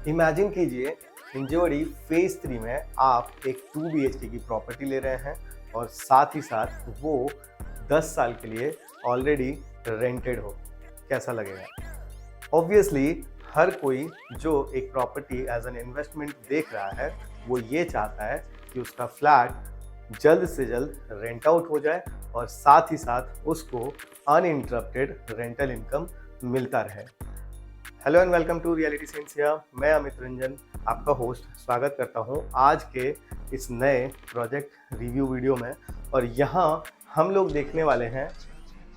Imagine कीजिए Hinjewadi phase 3 में आप एक 2 BHK की प्रॉपर्टी ले रहे हैं और साथ ही साथ वो 10 साल के लिए ऑलरेडी रेंटेड हो। कैसा लगेगा? ऑब्वियसली हर कोई जो एक प्रॉपर्टी एज एन इन्वेस्टमेंट देख रहा है वो ये चाहता है कि उसका फ्लैट जल्द से जल्द रेंट आउट हो जाए और साथ ही साथ उसको अनइंटरप्टेड रेंटल इनकम मिलता रहे। Hello and welcome to reality Sensia. मैं अमित रंजन आपका होस्ट स्वागत करता हूं आज के इस नए प्रोजेक्ट रिव्यू वीडियो में। और यहां हम लोग देखने वाले हैं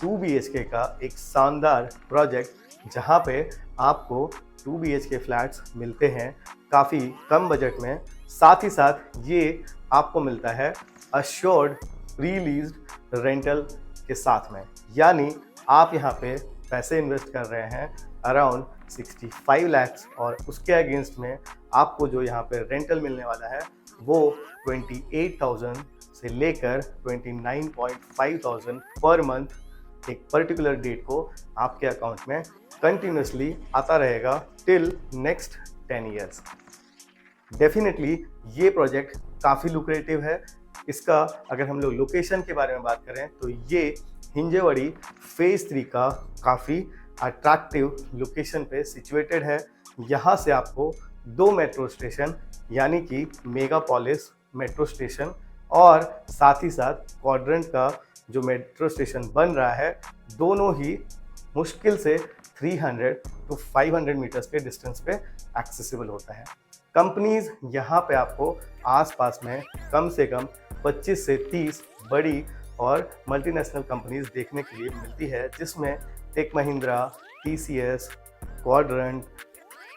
2 BHK का एक शानदार प्रोजेक्ट जहां पे आपको 2 BHK फ्लैट्स मिलते हैं काफ़ी कम बजट में। साथ ही साथ ये आपको मिलता है अश्योर्ड प्री लीज्ड रेंटल के साथ में, यानी आप यहाँ पे पैसे इन्वेस्ट कर रहे हैं अराउंड 65 लाख और उसके अगेंस्ट में आपको जो यहाँ पे रेंटल मिलने वाला है वो 28,000 से लेकर 29,500 पर मंथ एक पर्टिकुलर डेट को आपके अकाउंट में कंटिन्यूसली आता रहेगा टिल नेक्स्ट 10 ईयर्स। डेफिनेटली ये प्रोजेक्ट काफ़ी लुक्रेटिव है। इसका अगर हम लोग लोकेशन के बारे में बात करें तो ये हिंजवड़ी फेज 3 का काफ़ी अट्रैक्टिव लोकेशन पे सिचुएटेड है। यहाँ से आपको 2 मेट्रो स्टेशन यानी कि मेगापोलिस मेट्रो स्टेशन और साथ ही साथ क्वाड्रेंट का जो मेट्रो स्टेशन बन रहा है दोनों ही मुश्किल से 300 to 500 मीटर्स के डिस्टेंस पे एक्सेसिबल होता है। कंपनीज यहाँ पे आपको आसपास में कम से कम 25 से 30 बड़ी और मल्टीनेशनल कंपनीज देखने के लिए मिलती है, जिसमें टेक महिंद्रा, TCS, क्वाड्रेंट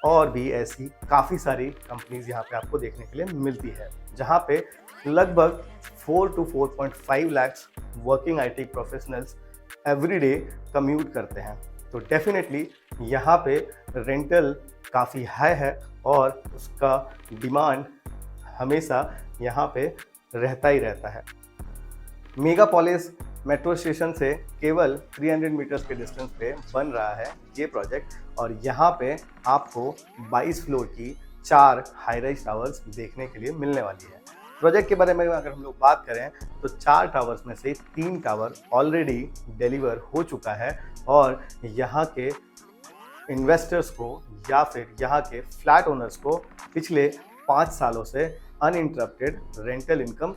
और भी ऐसी काफ़ी सारी कंपनीज यहाँ पे आपको देखने के लिए मिलती है, जहाँ पे लगभग 4 to 4.5 lakh working IT professionals everyday commute करते हैं। तो डेफिनेटली यहाँ पे रेंटल काफ़ी हाई है और उसका डिमांड हमेशा यहाँ पे रहता ही रहता है। मेगापोलिस मेट्रो स्टेशन से केवल 300 मीटर्स के डिस्टेंस पे बन रहा है ये प्रोजेक्ट और यहाँ पे आपको 22 फ्लोर की 4 हाई राइज टावर्स देखने के लिए मिलने वाली है। प्रोजेक्ट के बारे में अगर हम लोग बात करें तो 4 टावर्स में से 3 टावर ऑलरेडी डिलीवर हो चुका है और यहाँ के इन्वेस्टर्स को या फिर यहाँ के फ्लैट ओनर्स को पिछले 5 सालों से अनइंटरप्टेड रेंटल इनकम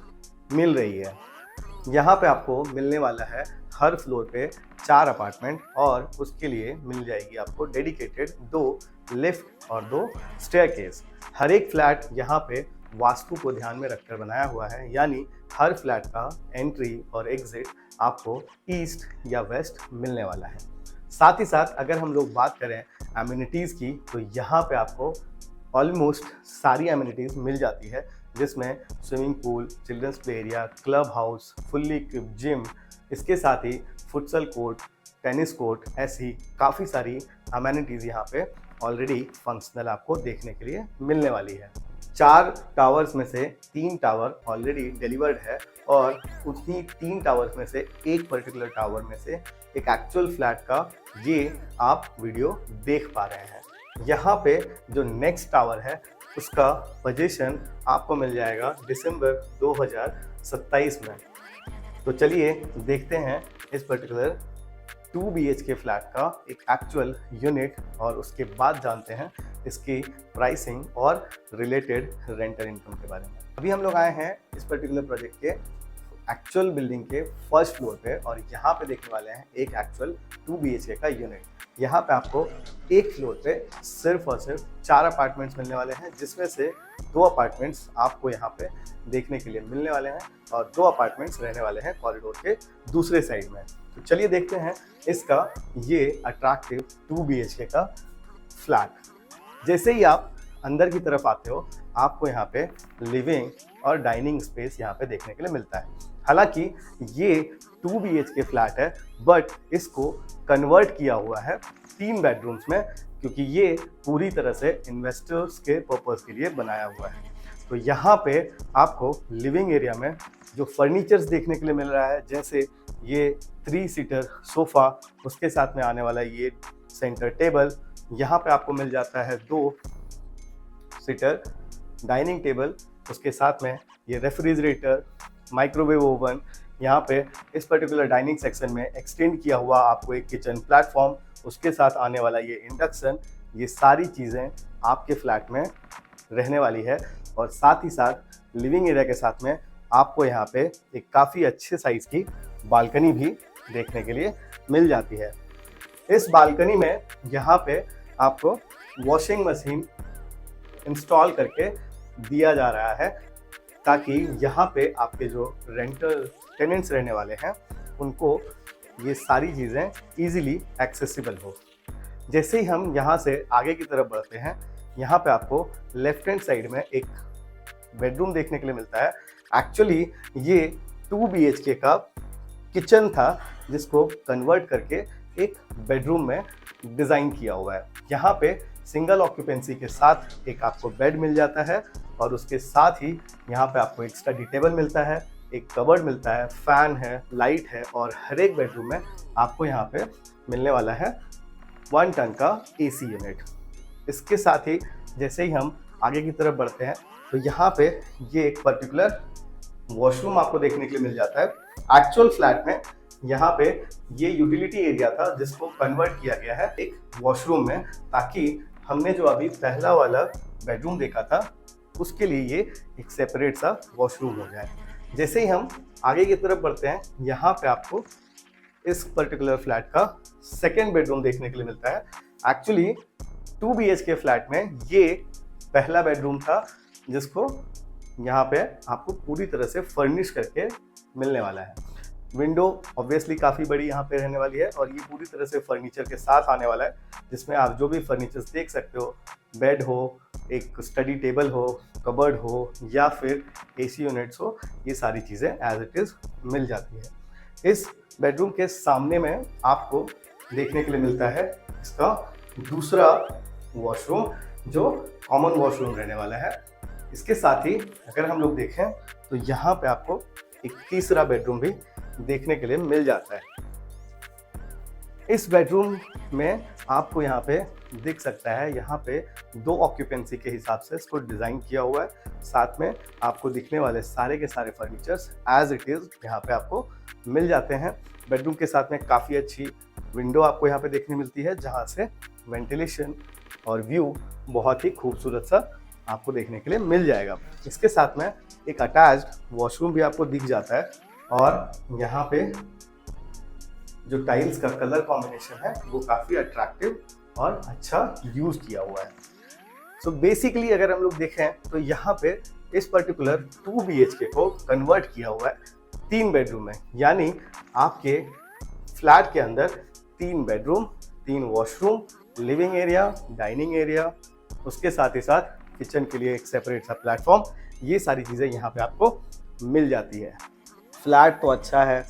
मिल रही है। यहाँ पे आपको मिलने वाला है हर फ्लोर पे 4 अपार्टमेंट और उसके लिए मिल जाएगी आपको डेडिकेटेड 2 लिफ्ट और 2 स्टेयरकेस। हर एक फ्लैट यहाँ पे वास्तु को ध्यान में रखकर बनाया हुआ है, यानी हर फ्लैट का एंट्री और एग्जिट आपको ईस्ट या वेस्ट मिलने वाला है। साथ ही साथ अगर हम लोग बात करें एमिनिटीज़ की तो यहाँ पे आपको ऑलमोस्ट सारी एमिनिटीज़ मिल जाती है, जिसमें swimming pool, children's play area, club house, fully equipped gym, इसके साथ ही फुटसल कोर्ट, टेनिस कोर्ट, ऐसी काफ़ी सारी एमिनिटीज़ यहाँ पे ऑलरेडी फंक्शनल आपको देखने के लिए मिलने वाली है। 4 टावर्स में से 3 टावर ऑलरेडी डिलीवर्ड है और उन्हीं 3 टावर्स में से एक पर्टिकुलर टावर में से एक एक्चुअल फ्लैट का ये आप वीडियो देख पा रहे हैं। यहाँ पे जो नेक्स्ट टावर है उसका पोजीशन आपको मिल जाएगा दिसंबर 2027 में। तो चलिए देखते हैं इस पर्टिकुलर 2 BHK फ्लैट का एक एक्चुअल यूनिट और उसके बाद जानते हैं इसकी प्राइसिंग और रिलेटेड रेंटल इनकम के बारे में। अभी हम लोग आए हैं इस पर्टिकुलर प्रोजेक्ट के एक्चुअल बिल्डिंग के फर्स्ट फ्लोर पे और यहाँ पे देखने वाले हैं एक एक्चुअल 2 BHK का यूनिट। यहाँ पे आपको एक फ्लोर पे सिर्फ और सिर्फ 4 अपार्टमेंट्स मिलने वाले हैं, जिसमें से 2 अपार्टमेंट्स आपको यहाँ पे देखने के लिए मिलने वाले हैं और 2 अपार्टमेंट्स रहने वाले हैं कॉरिडोर के दूसरे साइड में। तो चलिए देखते हैं इसका ये अट्रैक्टिव 2 BHK का फ्लैट। जैसे ही आप अंदर की तरफ आते हो आपको यहाँ पे लिविंग और डाइनिंग स्पेस यहाँ पे देखने के लिए मिलता है। हालांकि ये 2 BHK फ्लैट है बट इसको कन्वर्ट किया हुआ है 3 बेडरूम्स में, क्योंकि ये पूरी तरह से इन्वेस्टर्स के पर्पस के लिए बनाया हुआ है। तो यहाँ पे आपको लिविंग एरिया में जो फर्नीचर्स देखने के लिए मिल रहा है, जैसे ये 3 सीटर सोफ़ा, उसके साथ में आने वाला ये सेंटर टेबल, यहाँ पे आपको मिल जाता है 2 सीटर, डाइनिंग टेबल, उसके साथ में ये रेफ्रिजरेटर, माइक्रोवेव ओवन, यहाँ पे इस पर्टिकुलर डाइनिंग सेक्शन में एक्सटेंड किया हुआ आपको एक किचन प्लेटफॉर्म, उसके साथ आने वाला ये इंडक्शन, ये सारी चीज़ें आपके फ्लैट में रहने वाली है। और साथ ही साथ लिविंग एरिया के साथ में आपको यहाँ पे एक काफ़ी अच्छे साइज़ की बालकनी भी देखने के लिए मिल जाती है। इस बालकनी में यहाँ पे आपको वॉशिंग मशीन इंस्टॉल करके दिया जा रहा है, ताकि यहाँ पे आपके जो रेंटल टेनेंट्स रहने वाले हैं उनको ये सारी चीज़ें ईजिली एक्सेसिबल हो। जैसे ही हम यहाँ से आगे की तरफ बढ़ते हैं, यहाँ पे आपको लेफ्ट हैंड साइड में एक बेडरूम देखने के लिए मिलता है। एक्चुअली ये 2 BHK का किचन था, जिसको कन्वर्ट करके एक बेडरूम में डिज़ाइन किया हुआ है। यहाँ पे सिंगल ऑक्यूपेंसी के साथ एक आपको बेड मिल जाता है, और उसके साथ ही यहाँ पे आपको एक स्टडी टेबल मिलता है, एक कबर्ड मिलता है, फैन है, लाइट है, और हर एक बेडरूम में आपको यहाँ पे मिलने वाला है 1 टन का AC यूनिट। इसके साथ ही जैसे ही हम आगे की तरफ बढ़ते हैं, तो यहाँ पे ये एक पर्टिकुलर वॉशरूम आपको देखने के लिए मिल जाता है। एक्चुअल फ्लैट में यहाँ पे ये यूटिलिटी एरिया था, जिसको कन्वर्ट किया गया है एक वॉशरूम में, ताकि हमने जो अभी पहला वाला बेडरूम देखा था उसके लिए ये एक सेपरेट सा वॉशरूम हो जाए। जैसे ही हम आगे की तरफ बढ़ते हैं, यहाँ पे आपको इस पर्टिकुलर फ्लैट का सेकेंड बेडरूम देखने के लिए मिलता है। एक्चुअली 2 BHK फ्लैट में ये पहला बेडरूम था, जिसको यहाँ पे आपको पूरी तरह से फर्निश करके मिलने वाला है। विंडो ऑब्वियसली काफ़ी बड़ी यहाँ पे रहने वाली है, और ये पूरी तरह से फर्नीचर के साथ आने वाला है, जिसमें आप जो भी फर्नीचर्स देख सकते हो, बेड हो, एक स्टडी टेबल हो, कबर्ड हो, या फिर AC यूनिट्स हो, ये सारी चीज़ें एज इट इज़ मिल जाती है। इस बेडरूम के सामने में आपको देखने के लिए मिलता है इसका दूसरा वॉशरूम, जो कॉमन वॉशरूम रहने वाला है। इसके साथ ही अगर हम लोग देखें, तो यहाँ पे आपको एक तीसरा बेडरूम भी देखने के लिए मिल जाता है। इस बेडरूम में आपको यहाँ पे दिख सकता है, यहाँ पे 2 ऑक्यूपेंसी के हिसाब से इसको डिज़ाइन किया हुआ है। साथ में आपको दिखने वाले सारे के सारे फर्नीचर्स एज इट इज़ यहाँ पे आपको मिल जाते हैं। बेडरूम के साथ में काफ़ी अच्छी विंडो आपको यहाँ पे देखने मिलती है, जहाँ से वेंटिलेशन और व्यू बहुत ही खूबसूरत सा आपको देखने के लिए मिल जाएगा। इसके साथ में एक अटैच्ड वॉशरूम भी आपको दिख जाता है, और यहाँ पे जो टाइल्स का कलर कॉम्बिनेशन है वो काफ़ी अट्रैक्टिव और अच्छा यूज़ किया हुआ है। सो बेसिकली अगर हम लोग देखें, तो यहाँ पे इस पर्टिकुलर 2 BHK को कन्वर्ट किया हुआ है 3 बेडरूम में, यानी आपके फ्लैट के अंदर 3 bedroom, 3 washroom, living area, dining area, उसके साथ ही साथ किचन के लिए एक सेपरेट सा प्लेटफॉर्म, ये सारी चीज़ें यहाँ पे आपको मिल जाती है। फ्लैट तो अच्छा है,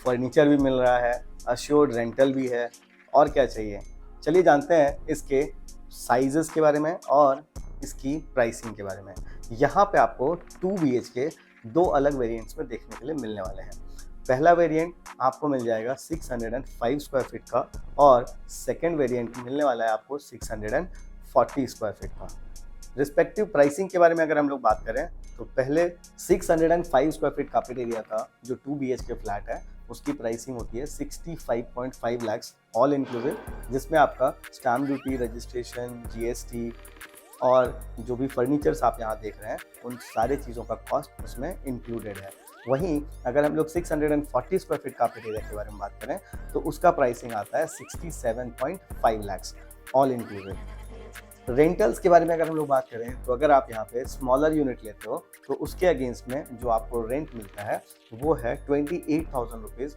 फर्नीचर भी मिल रहा है, अश्योर्ड रेंटल भी है, और क्या चाहिए। चलिए जानते हैं इसके साइजेस के बारे में और इसकी प्राइसिंग के बारे में। यहाँ पे आपको 2 BHK 2 अलग वेरिएंट्स में देखने के लिए मिलने वाले हैं। पहला वेरिएंट आपको मिल जाएगा 605 स्क्वायर फीट का, और सेकेंड वेरिएंट मिलने वाला है आपको 640 स्क्वायर फीट का। रिस्पेक्टिव प्राइसिंग के बारे में अगर हम लोग बात करें, तो पहले 605 स्क्वायर फीट कार्पेट एरिया का जो 2 BHK फ्लैट है, उसकी प्राइसिंग होती है 65.5 लाख ऑल इंक्लूसिव, जिसमें आपका स्टैम्प ड्यूटी, रजिस्ट्रेशन, GST और जो भी फर्नीचर्स आप यहाँ देख रहे हैं, उन सारे चीज़ों का कॉस्ट उसमें इंक्लूडेड है। वहीं अगर हम लोग 640 स्क्वायर फीट कार्पेट एरिया के बारे में बात करें, तो उसका प्राइसिंग आता है 67.5 लाख ऑल इंक्लूसिव। रेंटल्स के बारे में अगर हम लोग बात करें, तो अगर आप यहाँ पे स्मॉलर यूनिट लेते हो, तो उसके अगेंस्ट में जो आपको रेंट मिलता है वो है 28,000 रुपीज़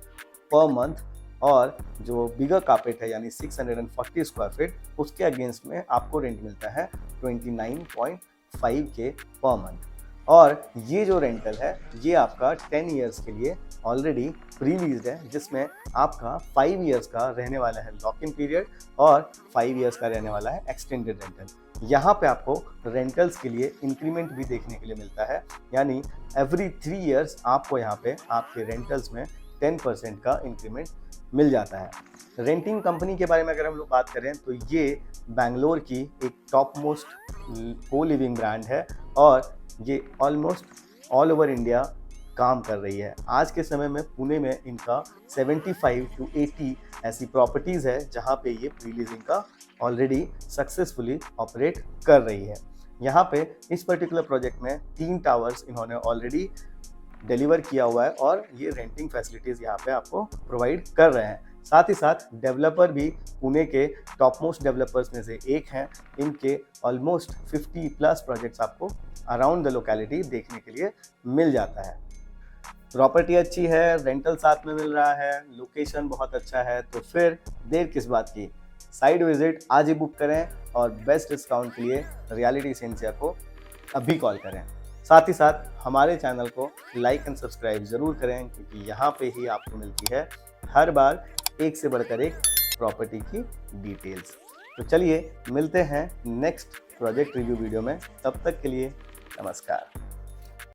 पर मंथ, और जो बिगर कार्पेट है यानी 640 स्क्वायर फीट, उसके अगेंस्ट में आपको रेंट मिलता है 29.5K पर मंथ। और ये जो रेंटल है ये आपका 10 ईयर्स के लिए ऑलरेडी प्री लीज्ड है, जिसमें आपका 5 ईयर्स का रहने वाला है लॉक इन पीरियड और 5 ईयर्स का रहने वाला है एक्सटेंडेड रेंटल। यहाँ पे आपको रेंटल्स के लिए इंक्रीमेंट भी देखने के लिए मिलता है, यानी एवरी 3 ईयर्स आपको यहाँ पे आपके रेंटल्स में 10% का इंक्रीमेंट मिल जाता है। रेंटिंग कंपनी के बारे में अगर हम लोग बात करें तो ये बैंगलोर की एक टॉप मोस्ट को लिविंग ब्रांड है और ये ऑलमोस्ट ऑल ओवर इंडिया काम कर रही है। आज के समय में पुणे में इनका 75 to 80 ऐसी प्रॉपर्टीज़ है जहाँ पे ये प्री लीजिंग का ऑलरेडी सक्सेसफुली ऑपरेट कर रही है। यहाँ पे इस पर्टिकुलर प्रोजेक्ट में 3 टावर्स इन्होंने ऑलरेडी डिलीवर किया हुआ है और ये रेंटिंग फैसिलिटीज़ यहाँ पे आपको प्रोवाइड कर रहे हैं। साथ ही साथ डेवलपर भी पुणे के टॉप मोस्ट डेवलपर्स में से एक हैं। इनके ऑलमोस्ट 50 प्लस प्रोजेक्ट्स आपको अराउंड द लोकेलिटी देखने के लिए मिल जाता है। प्रॉपर्टी अच्छी है, रेंटल साथ में मिल रहा है, लोकेशन बहुत अच्छा है, तो फिर देर किस बात की, साइट विजिट आज ही बुक करें और बेस्ट डिस्काउंट के लिए रियलिटी एसेंशिया को अभी कॉल करें। साथ ही साथ हमारे चैनल को लाइक एंड सब्सक्राइब ज़रूर करें क्योंकि यहाँ पे ही आपको मिलती है हर बार एक से बढ़कर एक प्रॉपर्टी की डिटेल्स। तो चलिए मिलते हैं नेक्स्ट प्रोजेक्ट रिव्यू वीडियो में, तब तक के लिए नमस्कार।